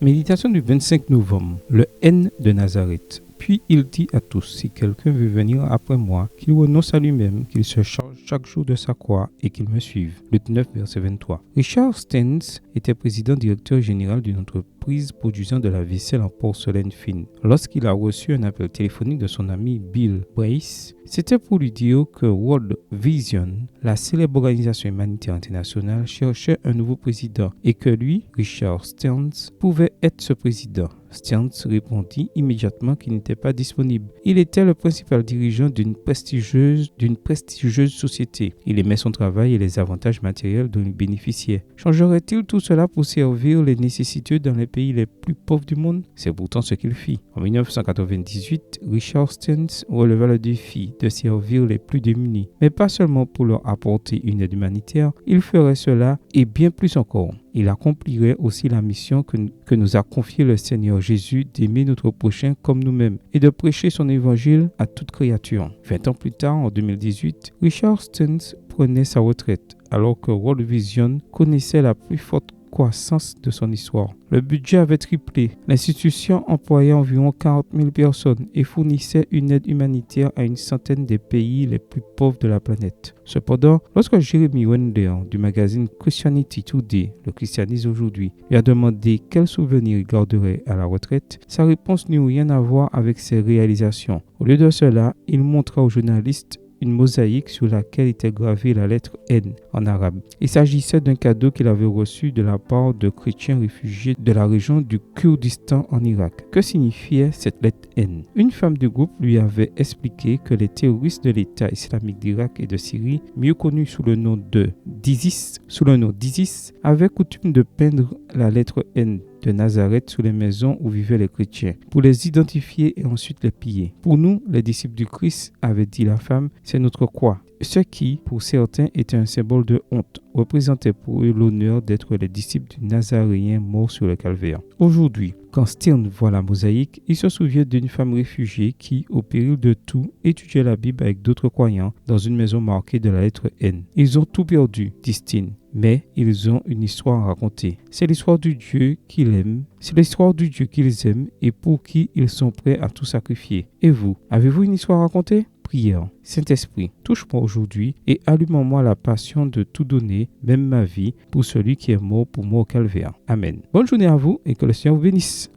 Méditation du 25 novembre. Le N de Nazareth. Puis il dit à tous, si quelqu'un veut venir après moi, qu'il renonce à lui-même, qu'il se charge chaque jour de sa croix et qu'il me suive. Luc 9, verset 23. Richard Stearns était président-directeur général d'une entreprise produisant de la vaisselle en porcelaine fine. Lorsqu'il a reçu un appel téléphonique de son ami Bill Brace, c'était pour lui dire que World Vision, la célèbre organisation humanitaire internationale, cherchait un nouveau président et que lui, Richard Stearns, pouvait être ce président. Stearns répondit immédiatement qu'il n'était pas disponible. Il était le principal dirigeant d'une prestigieuse société. Il aimait son travail et les avantages matériels dont il bénéficiait. Changerait-il tout cela pour servir les nécessiteux dans les pays les plus pauvres du monde? C'est pourtant ce qu'il fit. En 1998, Richard Stearns releva le défi de servir les plus démunis, mais pas seulement pour leur apporter une aide humanitaire, il ferait cela et bien plus encore. Il accomplirait aussi la mission que nous a confiée le Seigneur Jésus d'aimer notre prochain comme nous-mêmes et de prêcher son évangile à toute créature. 20 ans plus tard, en 2018, Richard Stearns prenait sa retraite alors que World Vision connaissait la plus forte croissance de son histoire. Le budget avait triplé. L'institution employait environ 40 000 personnes et fournissait une aide humanitaire à une centaine des pays les plus pauvres de la planète. Cependant, lorsque Jeremy Wender du magazine Christianity Today, le christianisme aujourd'hui, lui a demandé quel souvenir il garderait à la retraite, sa réponse n'eut rien à voir avec ses réalisations. Au lieu de cela, il montra aux journalistes une mosaïque sur laquelle était gravée la lettre N en arabe. Il s'agissait d'un cadeau qu'il avait reçu de la part de chrétiens réfugiés de la région du Kurdistan en Irak. Que signifiait cette lettre N? Une femme du groupe lui avait expliqué que les terroristes de l'État islamique d'Irak et de Syrie, mieux connus sous le nom d'ISIS, avaient coutume de peindre la lettre N de Nazareth sur les maisons où vivaient les chrétiens, pour les identifier et ensuite les piller. Pour nous, les disciples du Christ, avait dit la femme, c'est notre croix. Ce qui, pour certains, était un symbole de honte, représentait pour eux l'honneur d'être les disciples du Nazaréen mort sur le calvaire. Aujourd'hui, quand Stearns voit la mosaïque, il se souvient d'une femme réfugiée qui, au péril de tout, étudiait la Bible avec d'autres croyants dans une maison marquée de la lettre N. Ils ont tout perdu, dit Stearns, mais ils ont une histoire à raconter. C'est l'histoire du Dieu qu'ils aiment, et pour qui ils sont prêts à tout sacrifier. Et vous, avez-vous une histoire à raconter? Prière. Saint-Esprit, touche-moi aujourd'hui et allume en moi la passion de tout donner, même ma vie, pour celui qui est mort pour moi au calvaire. Amen. Bonne journée à vous et que le Seigneur vous bénisse.